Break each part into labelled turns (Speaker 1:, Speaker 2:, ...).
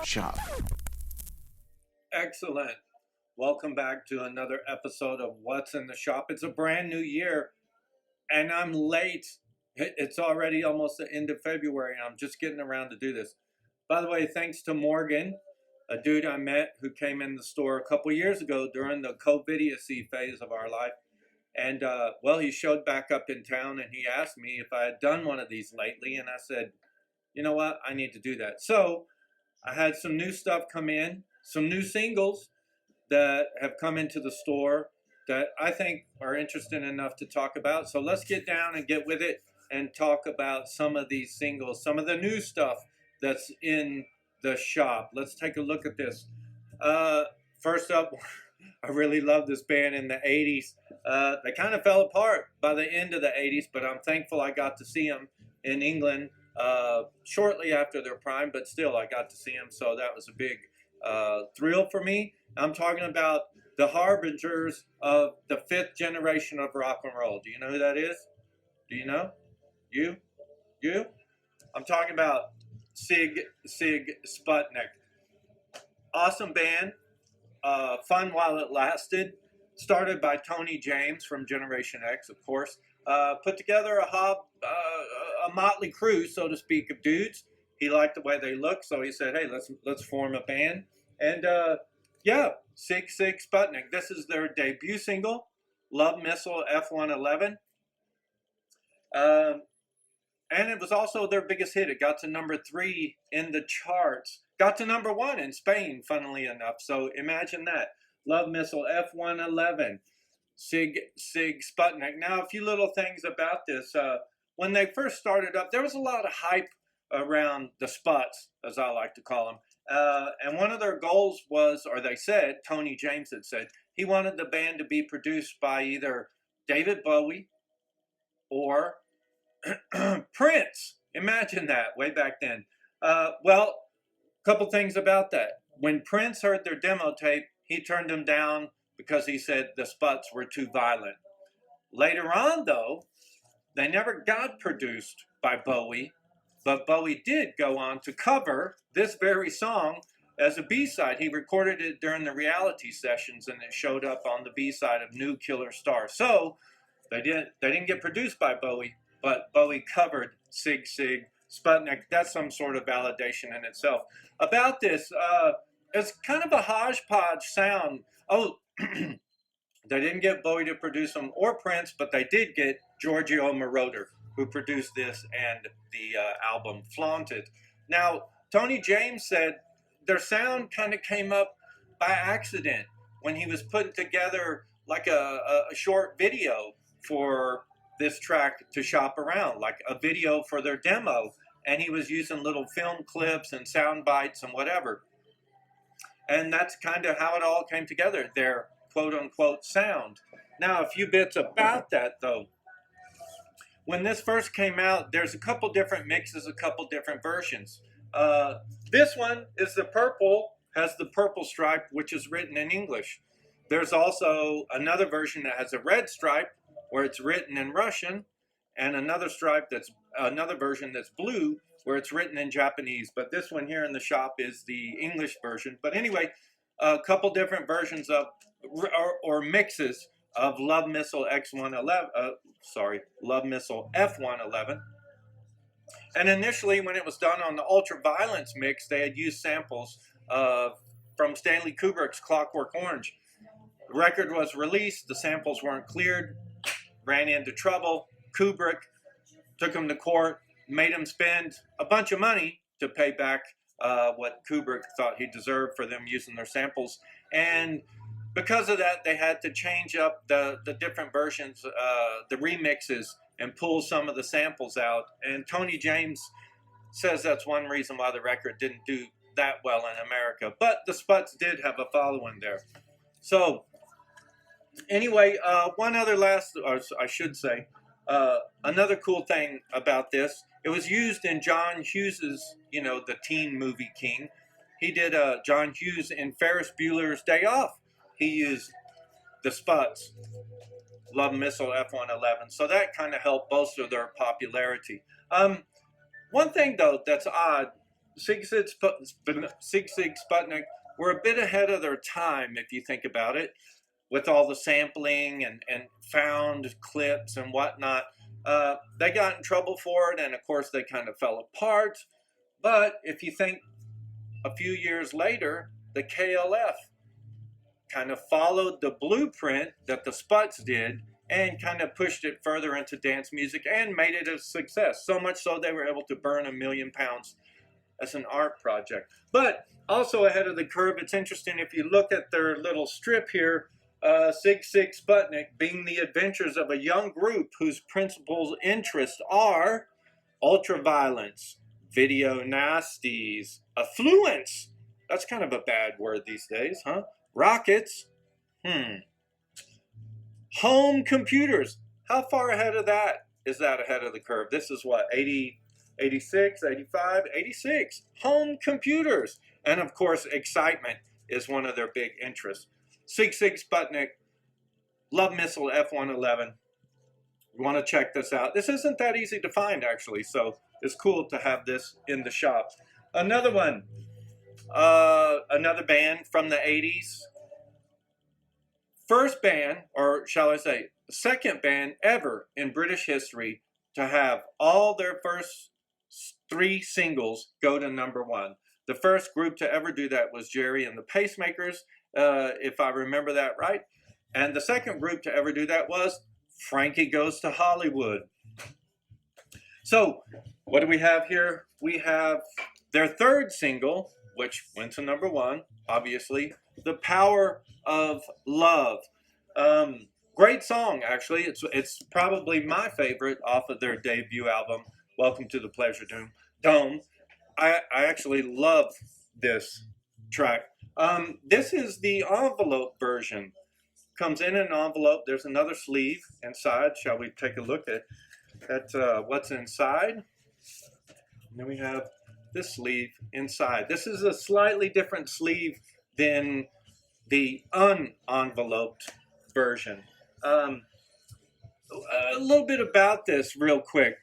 Speaker 1: shop.
Speaker 2: Excellent. Welcome back to another episode of What's in the Shop. It's a brand new year and I'm late. It's already almost the end of February and I'm just getting around to do this. By the way, thanks to Morgan, a dude I met who came in the store a couple years ago during the COVIDiacy phase of our life. And well, he showed back up in town and he asked me if I had done one of these lately. And I said, you know what? I need to do that. So I had some new stuff come in, some new singles that have come into the store that I think are interesting enough to talk about. So let's get down and get with it and talk about some of these singles, some of the new stuff that's in the shop. Let's take a look at this. First up, I really love this band in the 80s. They kind of fell apart by the end of the 80s, but I'm thankful I got to see them in England shortly after their prime, but still I got to see them, so that was a big thrill for me. I'm talking about the harbingers of the fifth generation of rock and roll. Do you know who that is? Do you know? You? I'm talking about Sigue, Sputnik. Awesome band. Fun while it lasted. Started by Tony James from Generation X, of course. Put together a motley crew, so to speak, of dudes. He liked the way they looked, so he said, "Hey, let's form a band." And yeah, Sigue Sputnik. This is their debut single, "Love Missile F-111," and it was also their biggest hit. It got to number 3 in the charts. Got to number 1 in Spain, funnily enough. So imagine that. Love Missile F-111. Sigue Sputnik. Now, a few little things about this. When they first started up, there was a lot of hype around the Sputs, as I like to call them. And one of their goals was, or they said, Tony James had said, he wanted the band to be produced by either David Bowie or Prince. Imagine that, way back then. Well, a couple things about that. When Prince heard their demo tape, he turned them down because he said the Sputs were too violent. Later on, though, they never got produced by Bowie, but Bowie did go on to cover this very song as a B-side. He recorded it during the reality sessions, and it showed up on the B-side of New Killer Star. So they didn't get produced by Bowie, but Bowie covered Sigue Sputnik. That's some sort of validation in itself. About this, it's kind of a hodgepodge sound. Oh, they didn't get Bowie to produce them or Prince, but they did get Giorgio Moroder, who produced this and the album Flaunted. Now, Tony James said their sound kind of came up by accident when he was putting together like a short video for this track to shop around, like a video for their demo, and he was using little film clips and sound bites and whatever. And that's kind of how it all came together, their quote-unquote sound. Now, a few bits about that, though. When this first came out, there's a couple different mixes, a couple different versions. This one is the purple, has the purple stripe, which is written in English. There's also another version that has a red stripe, where it's written in Russian, and another version that's blue, where it's written in Japanese. But this one here in the shop is the English version. But anyway, a couple different versions of, or mixes of Love Missile Love Missile F-111. And initially, when it was done on the Ultraviolence mix, they had used samples from Stanley Kubrick's Clockwork Orange. The record was released, the samples weren't cleared, ran into trouble. Kubrick took him to court, made him spend a bunch of money to pay back what Kubrick thought he deserved for them using their samples. And because of that, they had to change up the different versions, the remixes, and pull some of the samples out. And Tony James says that's one reason why the record didn't do that well in America. But the Sputs did have a following there. So anyway, one other another cool thing about this, it was used in John Hughes's, the teen movie King. He did John Hughes in Ferris Bueller's Day Off. He used the Sputs, Love Missile F-111. So that kind of helped bolster their popularity. One thing, though, that's odd, Sigue, Sputnik were a bit ahead of their time, if you think about it, with all the sampling and found clips and whatnot. They got in trouble for it, and of course they kind of fell apart. But if you think a few years later, the KLF kind of followed the blueprint that the Sputs did and kind of pushed it further into dance music and made it a success. So much so they were able to burn £1 million as an art project. But also ahead of the curve, it's interesting if you look at their little strip here, Sigue Sputnik being the adventures of a young group whose principal interests are ultraviolence, video nasties, affluence. That's kind of a bad word these days, huh? Rockets. Home computers. How far ahead of that is that ahead of the curve? This is what, 80, 86, 85, 86. Home computers. And of course, excitement is one of their big interests. Sigue Sputnik, Love Missile F-111. You want to check this out. This isn't that easy to find, actually, so it's cool to have this in the shop. Another one, another band from the 80s. First band, or shall I say, second band ever in British history to have all their first 3 singles go to #1. The first group to ever do that was Jerry and the Pacemakers, if I remember that right. And the second group to ever do that was Frankie Goes to Hollywood. So, what do we have here? We have their third single, which went to #1, obviously, The Power of Love. Great song, actually. It's probably my favorite off of their debut album, Welcome to the Pleasure Dome. I actually love this track. This is the envelope version. Comes in an envelope. There's another sleeve inside. Shall we take a look at what's inside? And then we have this sleeve inside. This is a slightly different sleeve than the unenveloped version. A little bit about this real quick.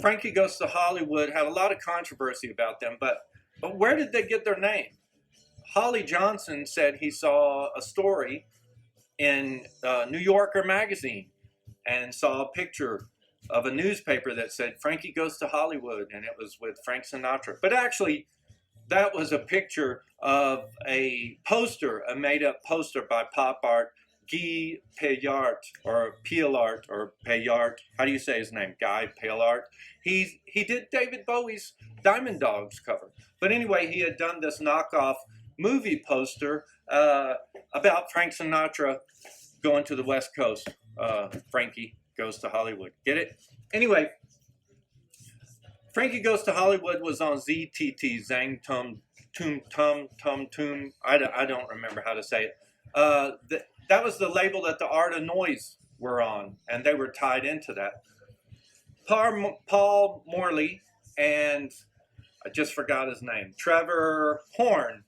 Speaker 2: Frankie Goes to Hollywood had a lot of controversy about them, but where did they get their name? Holly Johnson said he saw a story in New Yorker magazine and saw a picture of a newspaper that said Frankie Goes to Hollywood, and it was with Frank Sinatra. But actually, that was a picture of a poster, a made-up poster by pop art Guy Payart, or Pielart, or Payart. How do you say his name? Guy Payart. He did David Bowie's Diamond Dogs cover. But anyway, he had done this knockoff movie poster about Frank Sinatra going to the West Coast. Frankie Goes to Hollywood. Get it? Anyway, Frankie Goes to Hollywood was on ZTT, Zang Tum Tum Tum Tum Tum. I don't remember how to say it. That was the label that the Art of Noise were on, and they were tied into that. Paul Morley and, I just forgot his name, Trevor Horn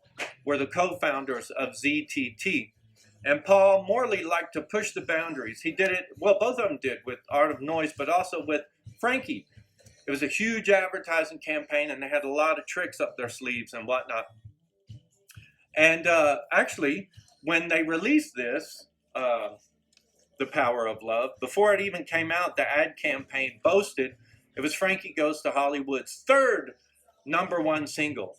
Speaker 2: were the co-founders of ZTT. And Paul Morley liked to push the boundaries. He did it, well, both of them did with Art of Noise, but also with Frankie. It was a huge advertising campaign, and they had a lot of tricks up their sleeves and whatnot. And actually, when they released this, The Power of Love, before it even came out, the ad campaign boasted it was Frankie Goes to Hollywood's third #1 single.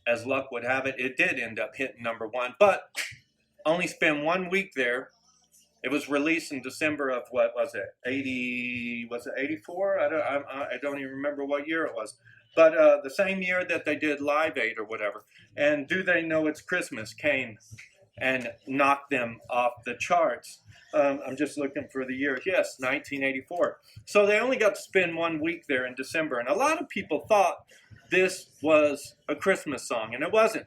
Speaker 2: As luck would have it, it did end up hitting #1, but only spent 1 week there. It was released in December of, what was it, 80, was it 84? I don't even remember what year it was. But the same year that they did Live Aid or whatever. And Do They Know It's Christmas came and knocked them off the charts. I'm just looking for the year. Yes, 1984. So they only got to spend 1 week there in December. And a lot of people thought this was a Christmas song, and it wasn't.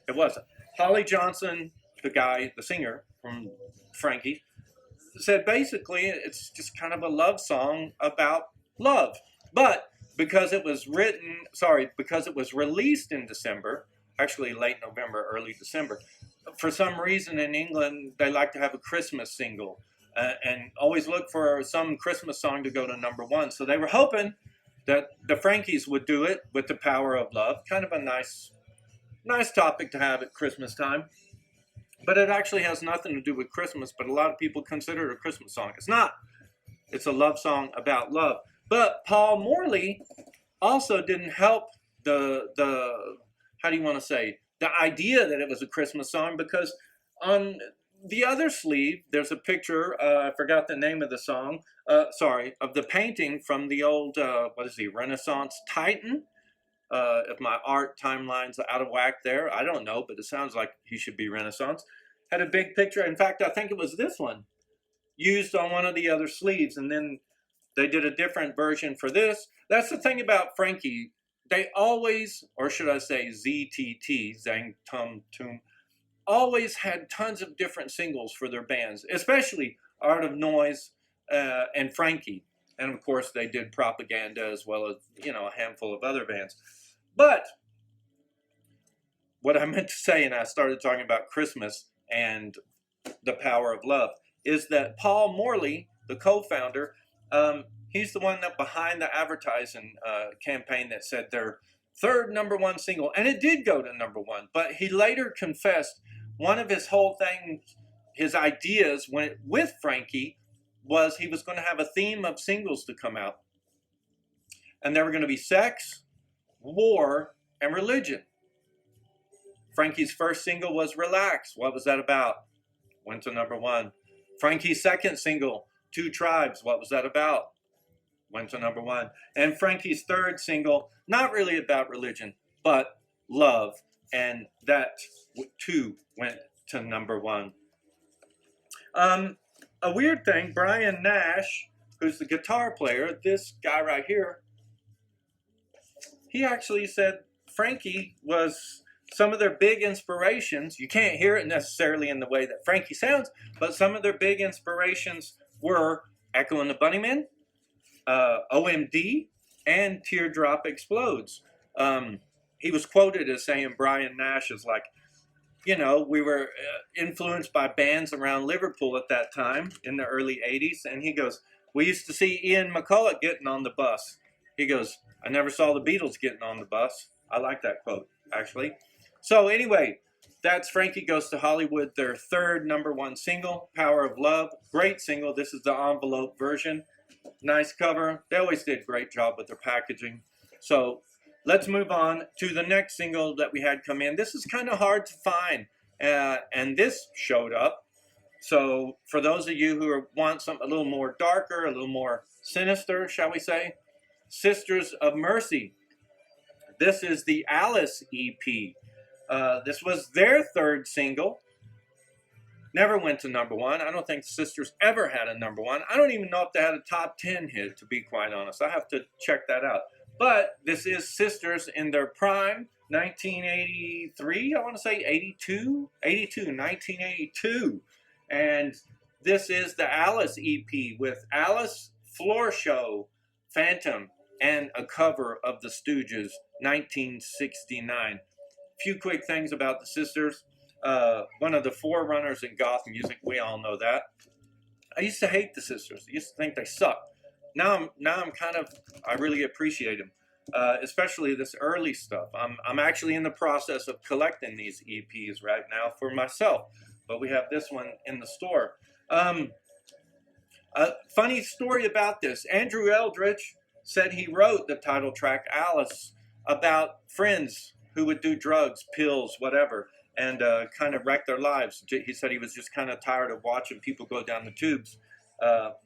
Speaker 2: It wasn't. Holly Johnson, the guy, the singer from Frankie, said basically it's just kind of a love song about love. But because it was released in December, actually late November, early December, for some reason in England, they like to have a Christmas single and always look for some Christmas song to go to #1. So they were hoping that the Frankies would do it with the power of love. Kind of a nice topic to have at Christmas time. But it actually has nothing to do with Christmas, but a lot of people consider it a Christmas song. It's not. It's a love song about love. But Paul Morley also didn't help the how do you want to say, the idea that it was a Christmas song, because on the other sleeve there's a picture, I forgot the name of the song, of the painting from the old, what is he, Renaissance Titan? If my art timeline's out of whack there, I don't know, but it sounds like he should be Renaissance. Had a big picture. In fact, I think it was this one used on one of the other sleeves, and then they did a different version for this. That's the thing about Frankie. They always, or should I say ZTT, Zang Tum Tum, always had tons of different singles for their bands, especially Art of Noise and Frankie. And of course, they did Propaganda as well as, a handful of other bands. But what I meant to say, and I started talking about Christmas and the power of love, is that Paul Morley, the co-founder, he's the one that behind the advertising campaign that said their third #1 single, and it did go to #1. But he later confessed one of his whole things, his ideas with Frankie, was he was going to have a theme of singles to come out, and they were going to be sex, war, and religion. Frankie's first single was Relax. What was that about? Went to #1. Frankie's second single, Two Tribes. What was that about? Went to #1. And Frankie's third single, not really about religion, but love. And that too went to #1. A weird thing, Brian Nash, who's the guitar player, this guy right here, he actually said Frankie was some of their big inspirations. You can't hear it necessarily in the way that Frankie sounds, but some of their big inspirations were Echo and the Bunnymen, OMD, and Teardrop Explodes. He was quoted as saying Brian Nash is like, we were influenced by bands around Liverpool at that time in the early 80s. And he goes, we used to see Ian McCulloch getting on the bus. He goes, I never saw the Beatles getting on the bus. I like that quote, actually. So anyway, that's Frankie Goes to Hollywood, their third #1 single, Power of Love. Great single. This is the envelope version. Nice cover. They always did a great job with their packaging. So let's move on to the next single that we had come in. This is kind of hard to find, and this showed up. So for those of you who want something a little more darker, a little more sinister, shall we say, Sisters of Mercy. This is the Alice EP. This was their third single. Never went to #1. I don't think Sisters ever had a #1. I don't even know if they had a top 10 hit, to be quite honest. I have to check that out. But this is Sisters in their prime, 1983, I want to say 1982. And this is the Alice EP with Alice, Floor Show, Phantom, and a cover of the Stooges, 1969. Few quick things about the Sisters. One of the forerunners in goth music, we all know that. I used to hate the Sisters. I used to think they sucked. Now I really appreciate them, especially this early stuff. I'm actually in the process of collecting these EPs right now for myself, but we have this one in the store. A funny story about this: Andrew Eldritch said he wrote the title track Alice about friends who would do drugs, pills, whatever, and kind of wreck their lives. He said he was just kind of tired of watching people go down the tubes.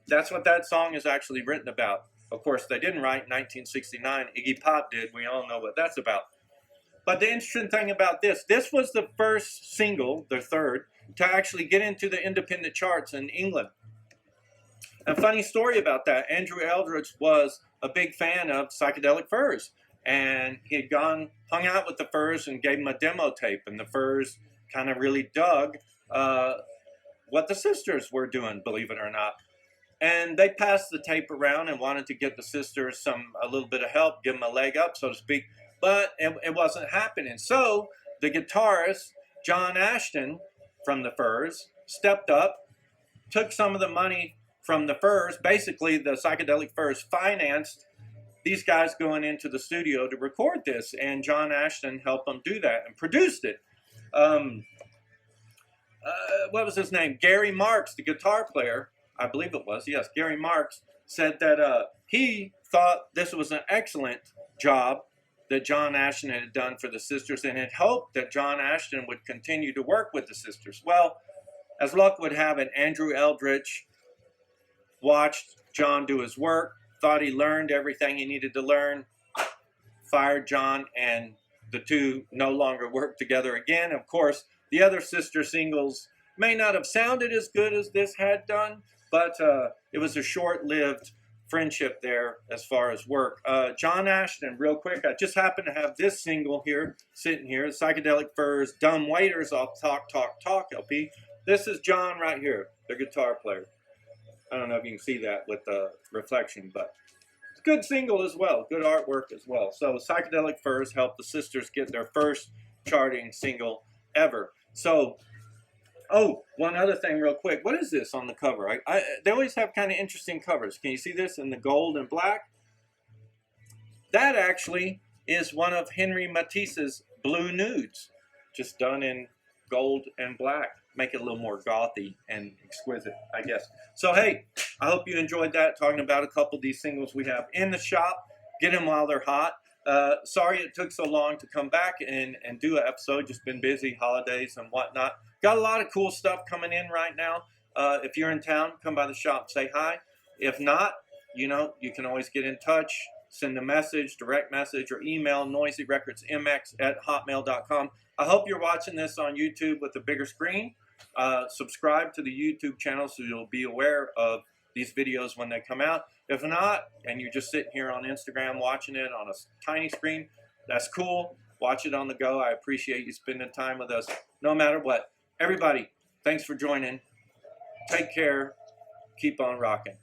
Speaker 2: That's what that song is actually written about. Of course, they didn't write in 1969. Iggy Pop did. We all know what that's about. But the interesting thing about this was the first single, their third, to actually get into the independent charts in England. A funny story about that, Andrew Eldritch was a big fan of Psychedelic Furs. And he had hung out with the Furs and gave him a demo tape. And the Furs kind of really dug what the Sisters were doing, believe it or not. And they passed the tape around and wanted to get the Sisters a little bit of help, give them a leg up, so to speak. But it wasn't happening. So the guitarist, John Ashton from the Furs, stepped up, took some of the money from the Furs. Basically, the Psychedelic Furs financed these guys going into the studio to record this, and John Ashton helped them do that and produced it. What was his name? Gary Marks, the guitar player, I believe it was, yes, Gary Marks, said that he thought this was an excellent job that John Ashton had done for the sisters, and had hoped that John Ashton would continue to work with the sisters. Well, as luck would have it, Andrew Eldritch watched John do his work, thought he learned everything he needed to learn, fired John, and the two no longer worked together again. Of course, the other sister singles may not have sounded as good as this had done, but it was a short-lived friendship there as far as work. John Ashton, real quick, I just happen to have this single here, sitting here, Psychedelic Furs, Dumb Waiters off Talk, Talk, Talk LP. This is John right here, the guitar player. I don't know if you can see that with the reflection, but it's a good single as well, good artwork as well. So Psychedelic Furs helped the sisters get their first charting single ever. So, oh, one other thing real quick. What is this on the cover? They always have kind of interesting covers. Can you see this in the gold and black? That actually is one of Henry Matisse's Blue Nudes, just done in gold and black. Make it a little more gothy and exquisite, I guess. So, hey, I hope you enjoyed that, talking about a couple of these singles we have in the shop. Get them while they're hot. Sorry it took so long to come back and do an episode. Just been busy, holidays and whatnot. Got a lot of cool stuff coming in right now. If you're in town, come by the shop, say hi. If not, you know, you can always get in touch. Send a message, direct message, or email noisyrecordsmx@hotmail.com. I hope you're watching this on YouTube with a bigger screen. Subscribe to the YouTube channel so you'll be aware of these videos when they come out. If not, and you're just sitting here on Instagram watching it on a tiny screen, that's cool. Watch it on the go. I appreciate you spending time with us no matter what. Everybody, thanks for joining. Take care. Keep on rocking.